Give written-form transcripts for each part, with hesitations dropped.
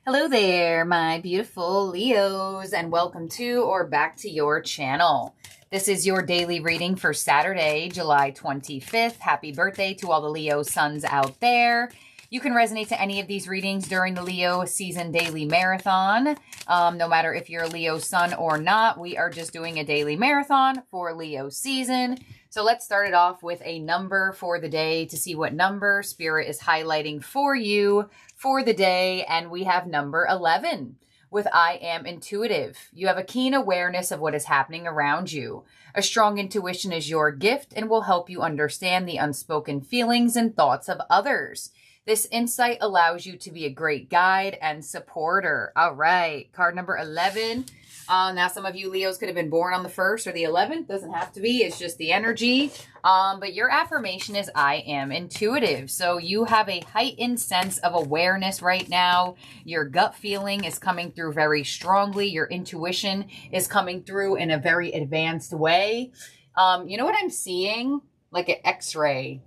Hello there, my beautiful Leos, and welcome to or back to your channel. This is your daily reading for Saturday, July 25th. Happy birthday to all the Leo suns out there. You can resonate to any of these readings during the Leo season daily marathon. No matter if you're a Leo sun or not, we are just doing a daily marathon for Leo season. So let's start it off with a number for the day to see what number Spirit is highlighting for you for the day. And we have number 11 with I am intuitive. You have a keen awareness of what is happening around you. A strong intuition is your gift and will help you understand the unspoken feelings and thoughts of others. This insight allows you to be a great guide and supporter. All right, card number 11. Now, some of you Leos could have been born on the 1st or the 11th. Doesn't have to be. It's just the energy. But your affirmation is I am intuitive. So you have a heightened sense of awareness right now. Your gut feeling is coming through very strongly. Your intuition is coming through in a very advanced way. You know what I'm seeing? Like an X-ray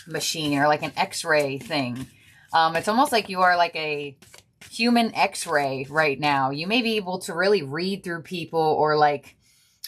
machine or like an X-ray thing. It's almost like you are like a human X-ray right now. You may be able to really read through people or like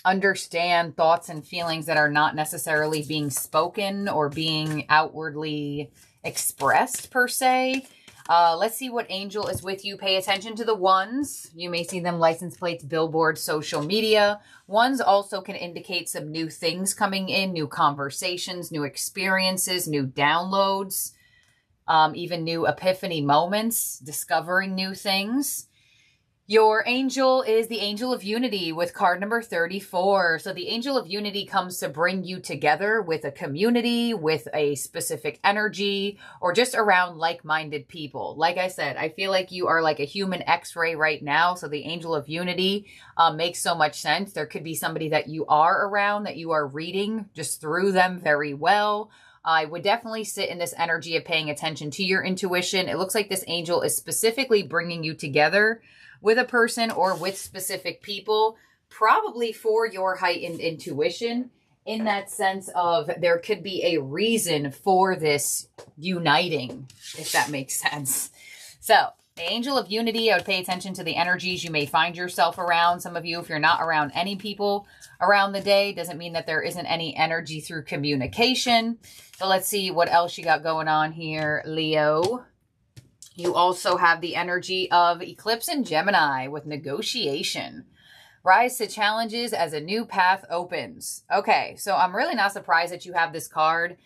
understand thoughts and feelings that are not necessarily being spoken or being outwardly expressed per se. Let's see what angel is with you. Pay attention to the ones. You may see them license plates, billboards, social media. Ones also can indicate some new things coming in, new conversations, new experiences, new downloads. Even new epiphany moments, discovering new things. Your angel is the angel of unity with card number 34. So the angel of unity comes to bring you together with a community, with a specific energy, or just around like-minded people. Like I said, I feel like you are like a human X-ray right now. So the angel of unity makes so much sense. There could be somebody that you are around, that you are reading just through them very well. I would definitely sit in this energy of paying attention to your intuition. It looks like this angel is specifically bringing you together with a person or with specific people, probably for your heightened intuition, in that sense of there could be a reason for this uniting, if that makes sense. So the angel of unity, I would pay attention to the energies you may find yourself around. Some of you, if you're not around any people around the day, doesn't mean that there isn't any energy through communication. So let's see what else you got going on here, Leo. You also have the energy of eclipse in Gemini with negotiation. Rise to challenges as a new path opens. Okay, so I'm really not surprised that you have this card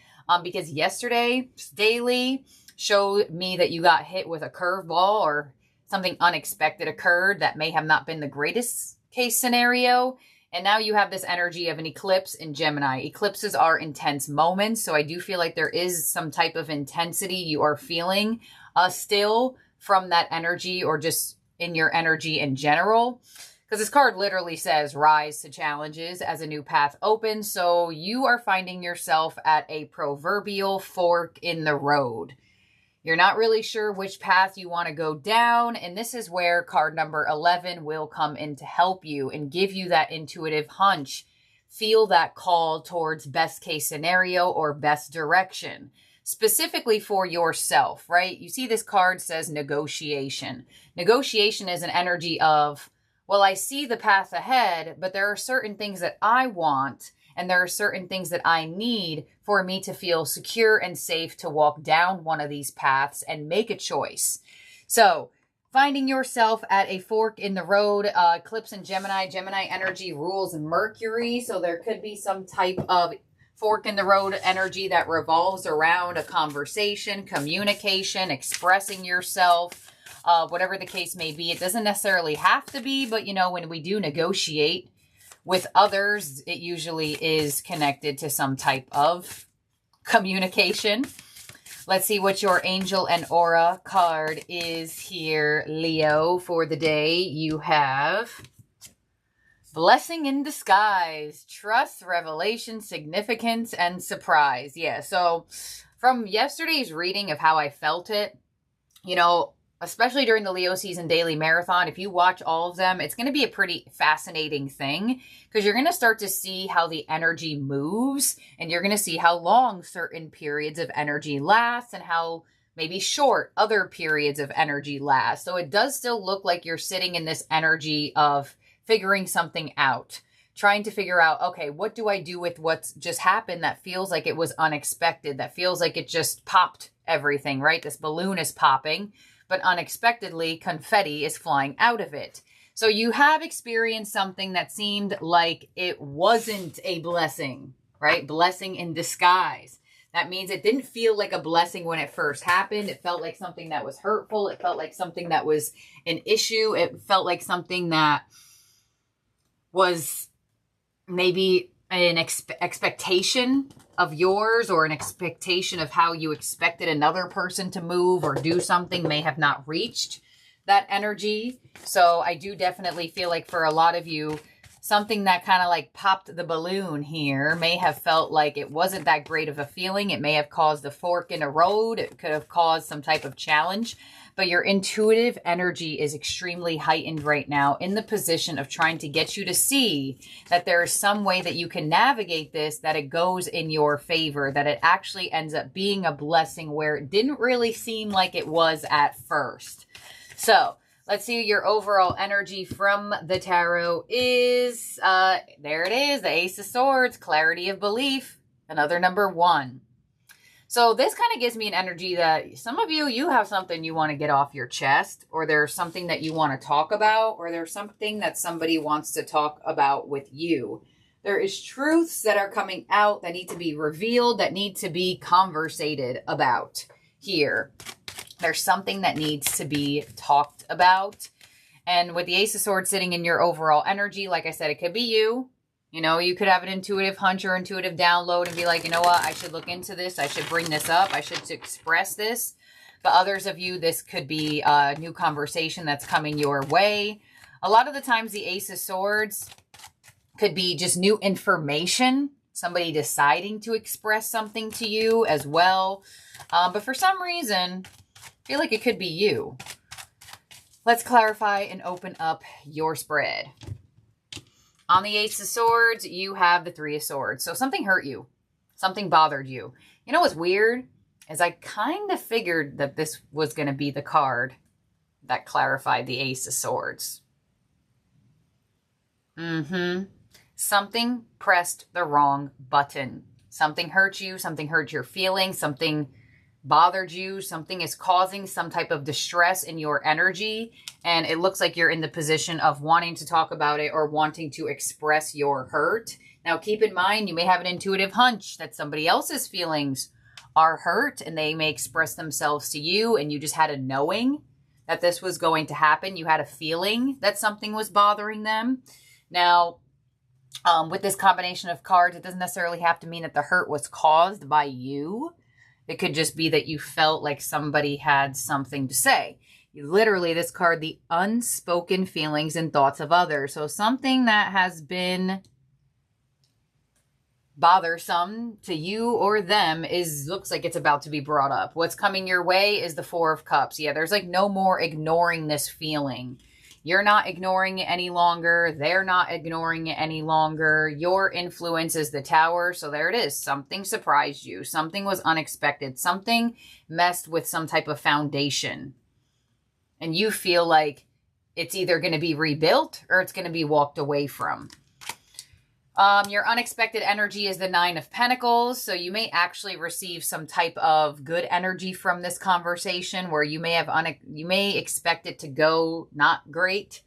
because yesterday's daily showed me that you got hit with a curveball or something unexpected occurred that may have not been the greatest case scenario. And now you have this energy of an eclipse in Gemini. Eclipses are intense moments. So I do feel like there is some type of intensity you are feeling still from that energy or just in your energy in general. Because this card literally says rise to challenges as a new path opens. So you are finding yourself at a proverbial fork in the road. You're not really sure which path you want to go down. And this is where card number 11 will come in to help you and give you that intuitive hunch. Feel that call towards best case scenario or best direction, specifically for yourself, right? You see this card says negotiation. Negotiation is an energy of, well, I see the path ahead, but there are certain things that I want and there are certain things that I need for me to feel secure and safe to walk down one of these paths and make a choice. So finding yourself at a fork in the road, eclipse in Gemini. Gemini energy rules Mercury. So there could be some type of fork in the road energy that revolves around a conversation, communication, expressing yourself, whatever the case may be. It doesn't necessarily have to be, but you know, when we do negotiate with others, it usually is connected to some type of communication. Let's see what your angel and aura card is here, Leo, for the day. You have blessing in disguise, trust, revelation, significance, and surprise. Yeah, so from yesterday's reading of how I felt it, you know, especially during the Leo season daily marathon, if you watch all of them, it's going to be a pretty fascinating thing because you're going to start to see how the energy moves and you're going to see how long certain periods of energy last and how maybe short other periods of energy last. So it does still look like you're sitting in this energy of figuring something out, trying to figure out, okay, what do I do with what's just happened that feels like it was unexpected, that feels like it just popped everything, right? This balloon is popping, but unexpectedly confetti is flying out of it. So you have experienced something that seemed like it wasn't a blessing, right? Blessing in disguise. That means it didn't feel like a blessing when it first happened. It felt like something that was hurtful. It felt like something that was an issue. It felt like something that was maybe an expectation of yours, or an expectation of how you expected another person to move or do something may have not reached that energy. So I do definitely feel like for a lot of you, something that kind of like popped the balloon here may have felt like it wasn't that great of a feeling. It may have caused a fork in a road. It could have caused some type of challenge. But your intuitive energy is extremely heightened right now, in the position of trying to get you to see that there is some way that you can navigate this, that it goes in your favor, that it actually ends up being a blessing where it didn't really seem like it was at first. So let's see, your overall energy from the tarot is, there it is, the Ace of Swords, clarity of belief, another number 1. So this kind of gives me an energy that some of you, you have something you want to get off your chest, or there's something that you want to talk about, or there's something that somebody wants to talk about with you. There is truths that are coming out that need to be revealed, that need to be conversated about here. There's something that needs to be talked about. And with the Ace of Swords sitting in your overall energy, like I said, it could be you. You know, you could have an intuitive hunch or intuitive download and be like, you know what, I should look into this. I should bring this up. I should express this. But others of you, this could be a new conversation that's coming your way. A lot of the times the Ace of Swords could be just new information. Somebody deciding to express something to you as well. But for some reason, I feel like it could be you. Let's clarify and open up your spread. On the Ace of Swords, you have the Three of Swords. So something hurt you. Something bothered you. You know what's weird? Is I kind of figured that this was going to be the card that clarified the Ace of Swords. Something pressed the wrong button. Something hurt you. Something hurt your feelings. Something bothered you. Something is causing some type of distress in your energy. And it looks like you're in the position of wanting to talk about it or wanting to express your hurt. Now, keep in mind, you may have an intuitive hunch that somebody else's feelings are hurt and they may express themselves to you, and you just had a knowing that this was going to happen. You had a feeling that something was bothering them. Now, with this combination of cards, it doesn't necessarily have to mean that the hurt was caused by you. It could just be that you felt like somebody had something to say. Literally, this card, the unspoken feelings and thoughts of others. So something that has been bothersome to you or them looks like it's about to be brought up. What's coming your way is the Four of Cups. Yeah, there's like no more ignoring this feeling. You're not ignoring it any longer. They're not ignoring it any longer. Your influence is the Tower. So there it is. Something surprised you. Something was unexpected. Something messed with some type of foundation. And you feel like it's either going to be rebuilt or it's going to be walked away from. Your unexpected energy is the Nine of Pentacles. So you may actually receive some type of good energy from this conversation, where you may have you may expect it to go not great,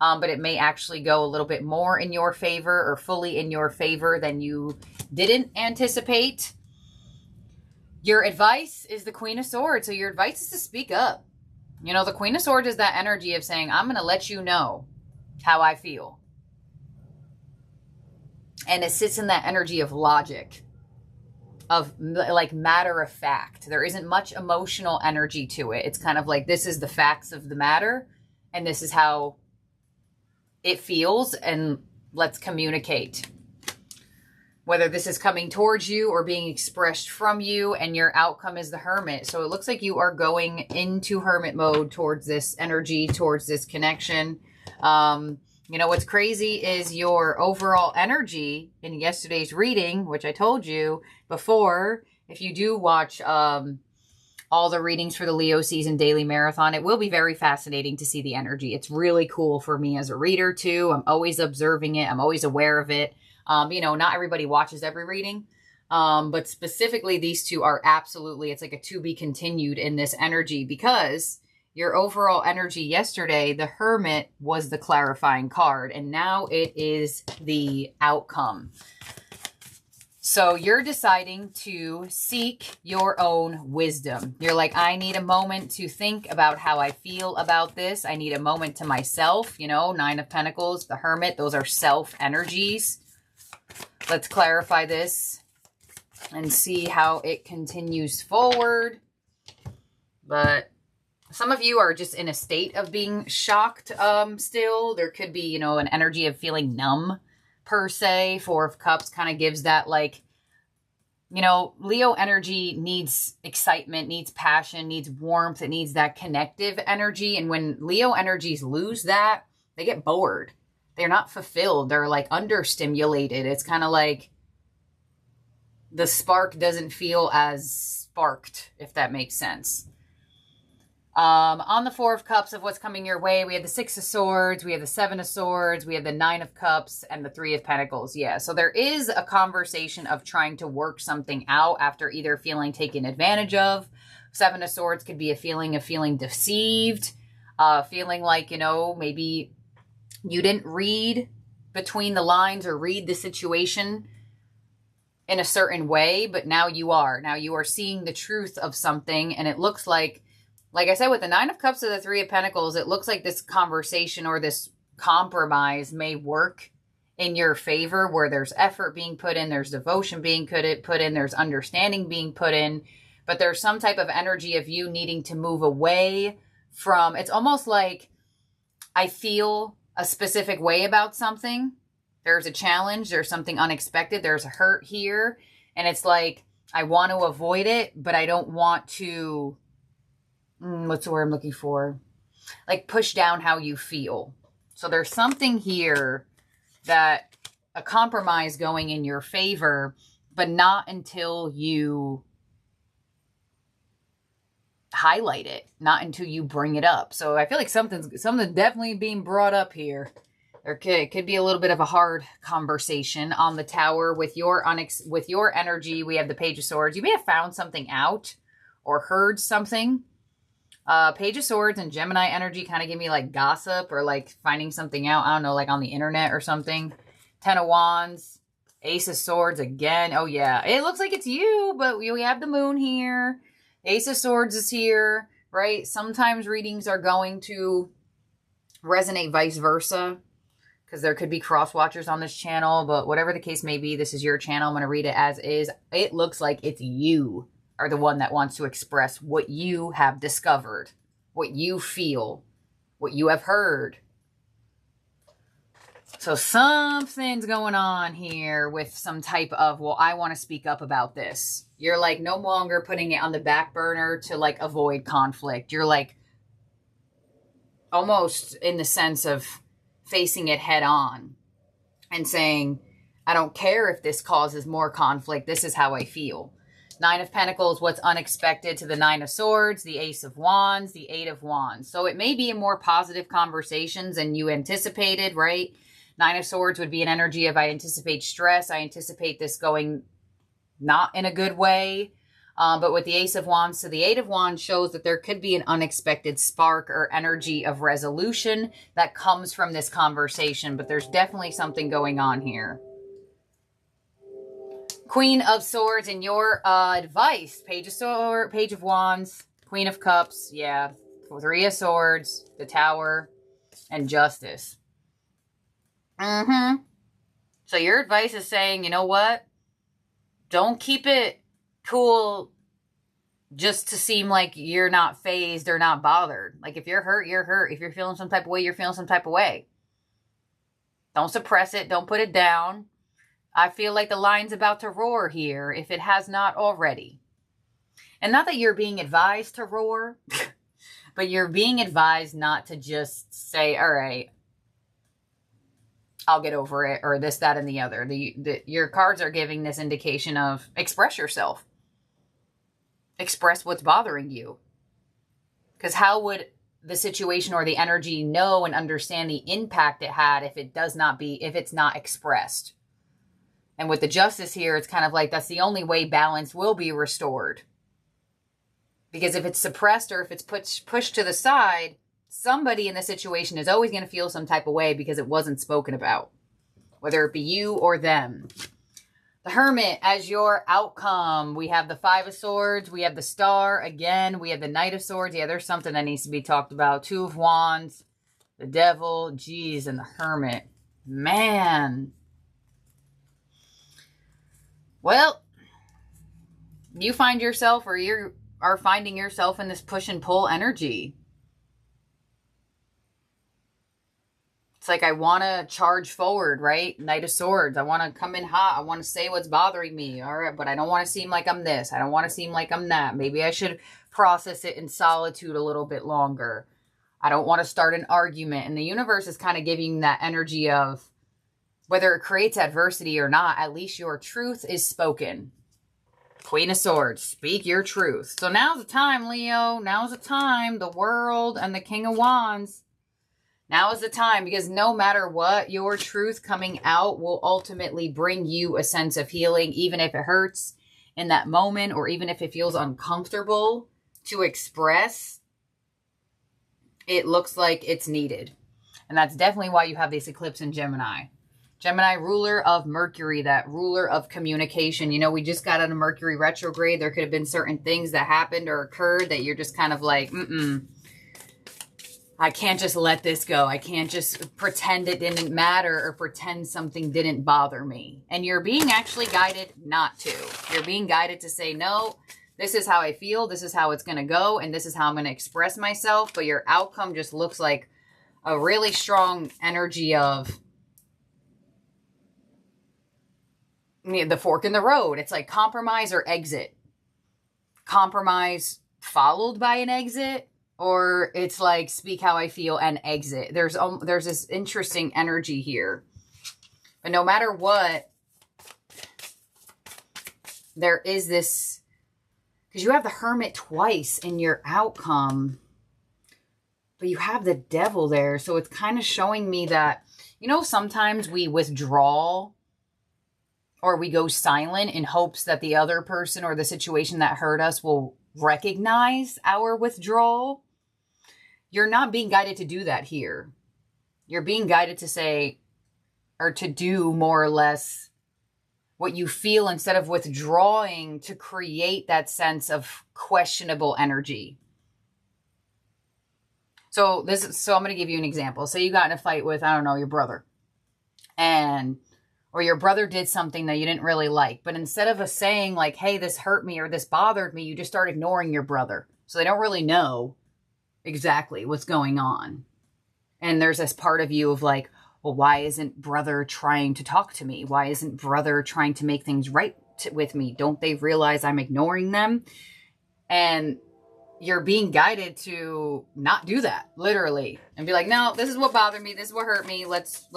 but it may actually go a little bit more in your favor or fully in your favor than you didn't anticipate. Your advice is the Queen of Swords. So your advice is to speak up. You know, the Queen of Swords is that energy of saying, I'm going to let you know how I feel. And it sits in that energy of logic, of like matter of fact. There isn't much emotional energy to it. It's kind of like, this is the facts of the matter, and this is how it feels, and let's communicate. Whether this is coming towards you or being expressed from you, and your outcome is the Hermit. So it looks like you are going into Hermit mode towards this energy, towards this connection. You know, what's crazy is your overall energy in yesterday's reading, which I told you before. If you do watch all the readings for the Leo season daily marathon. It will be very fascinating to see the energy. It's really cool for me as a reader too. I'm always observing it. I'm always aware of it. You know, not everybody watches every reading. But specifically these two are absolutely, it's like a to be continued in this energy, because your overall energy yesterday, the Hermit, was the clarifying card, and now it is the outcome. So you're deciding to seek your own wisdom. You're like, I need a moment to think about how I feel about this. I need a moment to myself, you know, Nine of Pentacles, the Hermit, those are self energies. Let's clarify this and see how it continues forward. But some of you are just in a state of being shocked still. There could be, you know, an energy of feeling numb per se. Four of Cups kind of gives that, like, you know, Leo energy needs excitement, needs passion, needs warmth. It needs that connective energy. And when Leo energies lose that, they get bored. They're not fulfilled. They're like understimulated. It's kind of like the spark doesn't feel as sparked, if that makes sense. On the Four of Cups of what's coming your way, we have the Six of Swords, we have the Seven of Swords, we have the Nine of Cups, and the Three of Pentacles. Yeah, so there is a conversation of trying to work something out after either feeling taken advantage of. Seven of Swords could be a feeling of feeling deceived, feeling like, you know, maybe you didn't read between the lines or read the situation in a certain way, but now you are. Now you are seeing the truth of something, and it looks like I said, with the Nine of Cups or the Three of Pentacles, it looks like this conversation or this compromise may work in your favor, where there's effort being put in, there's devotion being put in, there's understanding being put in, but there's some type of energy of you needing to move away from, it's almost like I feel a specific way about something. There's a challenge, there's something unexpected, there's a hurt here, and it's like I want to avoid it, but I don't want to, what's the word I'm looking for? Like push down how you feel. So there's something here that a compromise going in your favor, but not until you highlight it, not until you bring it up. So I feel like something's definitely being brought up here. It could be a little bit of a hard conversation. On the Tower, with your energy, we have the Page of Swords. You may have found something out or heard something. Page of Swords and Gemini energy kind of give me like gossip or like finding something out. I don't know, like on the internet or something. Ten of Wands, Ace of Swords again. Oh yeah, it looks like it's you, but we have the Moon here. Ace of Swords is here, right? Sometimes readings are going to resonate vice versa, because there could be cross watchers on this channel, but whatever the case may be, this is your channel. I'm going to read it as is. It looks like it's you are the one that wants to express what you have discovered, what you feel, what you have heard. So something's going on here with some type of, well, I want to speak up about this. You're like no longer putting it on the back burner to like avoid conflict. You're like almost in the sense of facing it head on and saying, I don't care if this causes more conflict. This is how I feel. Nine of Pentacles, what's unexpected, to the Nine of Swords, the Ace of Wands, the Eight of Wands. So it may be a more positive conversations than you anticipated, right? Nine of Swords would be an energy of I anticipate stress. I anticipate this going not in a good way. But with the Ace of Wands to the Eight of Wands shows that there could be an unexpected spark or energy of resolution that comes from this conversation. But there's definitely something going on here. Queen of Swords and your advice. Page of Swords, Page of Wands, Queen of Cups. Yeah. Three of Swords, the Tower, and Justice. So your advice is saying, you know what? Don't keep it cool just to seem like you're not phased or not bothered. Like if you're hurt, you're hurt. If you're feeling some type of way, you're feeling some type of way. Don't suppress it. Don't put it down. I feel like the lion's about to roar here if it has not already. And not that you're being advised to roar, but you're being advised not to just say, all right, I'll get over it, or this, that, and the other. Your cards are giving this indication of express yourself. express what's bothering you. Because how would the situation or the energy know and understand the impact it had if it's not expressed? And with the Justice here, it's kind of like that's the only way balance will be restored. Because if it's suppressed or if it's pushed to the side, somebody in the situation is always going to feel some type of way because it wasn't spoken about, whether it be you or them. The Hermit as your outcome. We have the Five of Swords. We have the Star. Again, we have the Knight of Swords. Yeah, there's something that needs to be talked about. Two of Wands. The Devil. Geez, and the Hermit. Man. Well, you find yourself or you are finding yourself in this push and pull energy. It's like I want to charge forward, right? Knight of Swords. I want to come in hot. I want to say what's bothering me. All right, but I don't want to seem like I'm this. I don't want to seem like I'm that. Maybe I should process it in solitude a little bit longer. I don't want to start an argument. And the universe is kind of giving that energy of whether it creates adversity or not, at least your truth is spoken. Queen of Swords, speak your truth. So now's the time, Leo. Now's the time. The World and the King of Wands. Now is the time, because no matter what, your truth coming out will ultimately bring you a sense of healing, even if it hurts in that moment, or even if it feels uncomfortable to express. It looks like it's needed. And that's definitely why you have this eclipse in Gemini. Gemini, ruler of Mercury, that ruler of communication. You know, we just got out of Mercury retrograde. There could have been certain things that happened or occurred that you're just kind of like, I can't just let this go. I can't just pretend it didn't matter or pretend something didn't bother me. And you're being actually guided not to. You're being guided to say, no, this is how I feel. This is how it's going to go. And this is how I'm going to express myself. But your outcome just looks like a really strong energy of the fork in the road. It's like compromise or exit. Compromise followed by an exit. Or it's like, speak how I feel and exit. There's this interesting energy here. But no matter what, there is this, because you have the Hermit twice in your outcome, but you have the Devil there. So it's kind of showing me that, you know, sometimes we withdraw or we go silent in hopes that the other person or the situation that hurt us will recognize our withdrawal. You're not being guided to do that here. You're being guided to say, or to do more or less what you feel instead of withdrawing to create that sense of questionable energy. So I'm going to give you an example. Say you got in a fight with, I don't know, your brother. Or your brother did something that you didn't really like. But instead of saying like, hey, this hurt me or this bothered me, you just start ignoring your brother. So they don't really know exactly what's going on. And there's this part of you of like, well, why isn't brother trying to talk to me? Why isn't brother trying to make things right with me? Don't they realize I'm ignoring them? And you're being guided to not do that, literally. And be like, no, this is what bothered me. This is what hurt me. Let's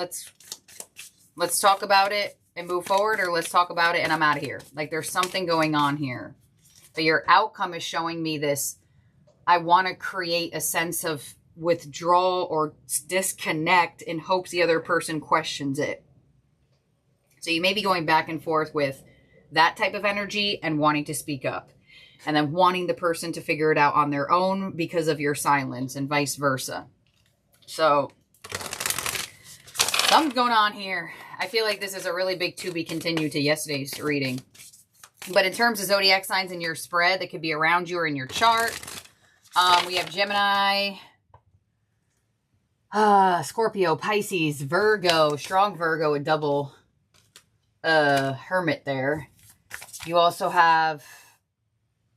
talk about it and move forward, or let's talk about it and I'm out of here. Like there's something going on here. But your outcome is showing me this. I want to create a sense of withdrawal or disconnect in hopes the other person questions it. So you may be going back and forth with that type of energy and wanting to speak up. And then wanting the person to figure it out on their own because of your silence and vice versa. So something's going on here. I feel like this is a really big to be continued to yesterday's reading. But in terms of zodiac signs in your spread that could be around you or in your chart, we have Gemini, Scorpio, Pisces, Virgo, strong Virgo, a double Hermit there. You also have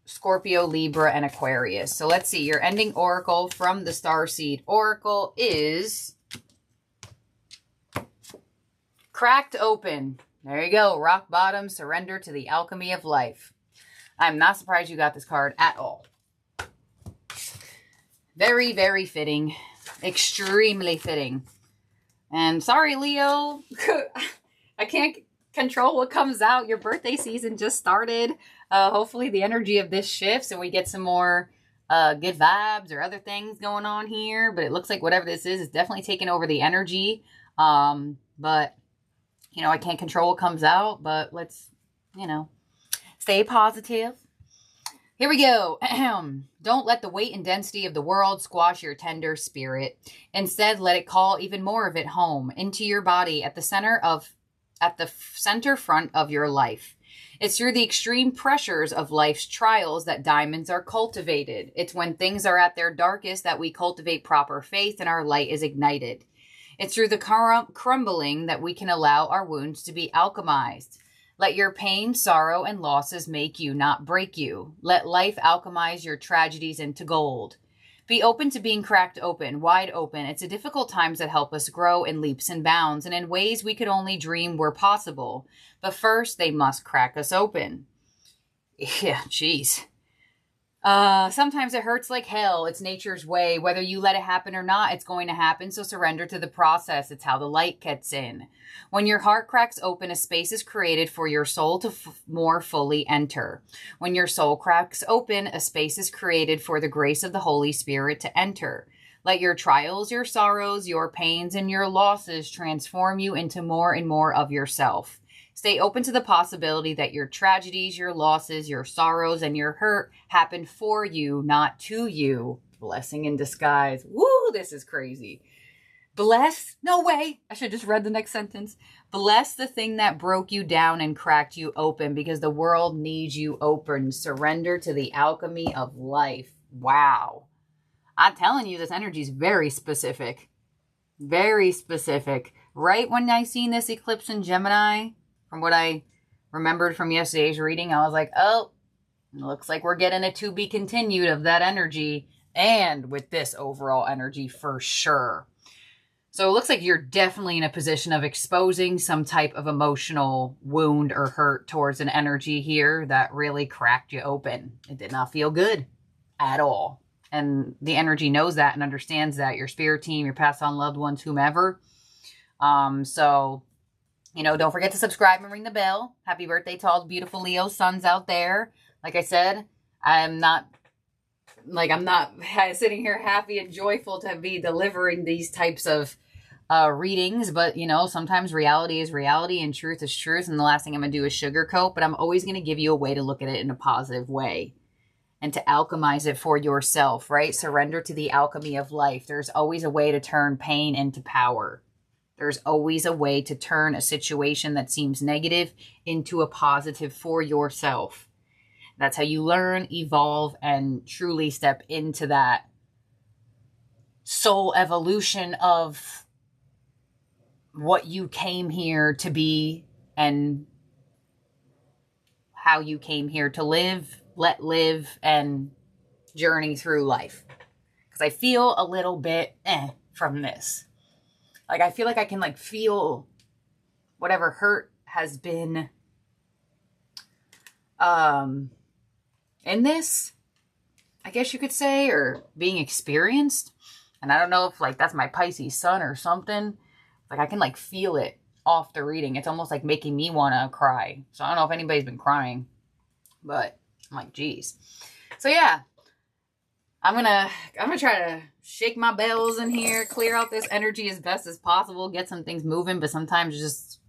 Scorpio, Libra, and Aquarius. So let's see. Your ending oracle from the Starseed Oracle is cracked open. There you go. Rock bottom, surrender to the alchemy of life. I'm not surprised you got this card at all. Very, very fitting. Extremely fitting. And sorry, Leo. I can't control what comes out. Your birthday season just started. Hopefully the energy of this shifts and we get some more good vibes or other things going on here. But it looks like whatever this is definitely taking over the energy. But, you know, I can't control what comes out. But let's, you know, stay positive. Here we go. Don't let the weight and density of the world squash your tender spirit. Instead, let it call even more of it home into your body at the center front of your life. It's through the extreme pressures of life's trials that diamonds are cultivated. It's when things are at their darkest that we cultivate proper faith and our light is ignited. It's through the crumbling that we can allow our wounds to be alchemized. Let your pain, sorrow, and losses make you, not break you. Let life alchemize your tragedies into gold. Be open to being cracked open, wide open. It's the difficult times that help us grow in leaps and bounds and in ways we could only dream were possible. But first, they must crack us open. Yeah, jeez. Sometimes it hurts like hell. It's nature's way. Whether you let it happen or not, it's going to happen. So surrender to the process. It's how the light gets in. When your heart cracks open, a space is created for your soul to more fully enter. When your soul cracks open, a space is created for the grace of the Holy Spirit to enter. Let your trials, your sorrows, your pains, and your losses transform you into more and more of yourself. Stay open to the possibility that your tragedies, your losses, your sorrows, and your hurt happen for you, not to you. Blessing in disguise. Woo, this is crazy. Bless, no way. I should have just read the next sentence. Bless the thing that broke you down and cracked you open because the world needs you open. Surrender to the alchemy of life. Wow. I'm telling you, this energy is very specific. Very specific. Right when I seen this eclipse in Gemini, from what I remembered from yesterday's reading, I was like, oh, looks like we're getting a to be continued of that energy. And with this overall energy for sure. So it looks like you're definitely in a position of exposing some type of emotional wound or hurt towards an energy here that really cracked you open. It did not feel good at all. And the energy knows that and understands that. Your spirit team, your past on loved ones, whomever. So, you know, don't forget to subscribe and ring the bell. Happy birthday to all the beautiful Leo suns out there. Like I said, I'm not sitting here happy and joyful to be delivering these types of readings, but you know, sometimes reality is reality and truth is truth, and the last thing I'm going to do is sugarcoat, but I'm always going to give you a way to look at it in a positive way and to alchemize it for yourself, right? Surrender to the alchemy of life. There's always a way to turn pain into power. There's always a way to turn a situation that seems negative into a positive for yourself. That's how you learn, evolve, and truly step into that soul evolution of what you came here to be and how you came here to live, let live, and journey through life. Because I feel a little bit from this. Like, I feel like I can, like, feel whatever hurt has been in this, I guess you could say, or being experienced. And I don't know if, like, that's my Pisces sun or something. Like, I can, like, feel it off the reading. It's almost like making me want to cry. So I don't know if anybody's been crying, but I'm like, geez. So yeah, I'm gonna try to shake my bells in here, clear out this energy as best as possible, get some things moving, but sometimes just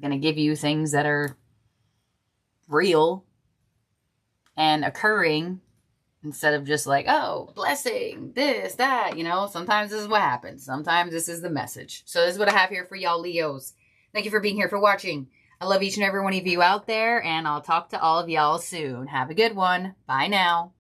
gonna give you things that are real and occurring instead of just like, oh, blessing, this, that, you know. Sometimes this is what happens. Sometimes this is the message. So this is what I have here for y'all Leos. Thank you for being here, for watching. I love each and every one of you out there, and I'll talk to all of y'all soon. Have a good one. Bye now.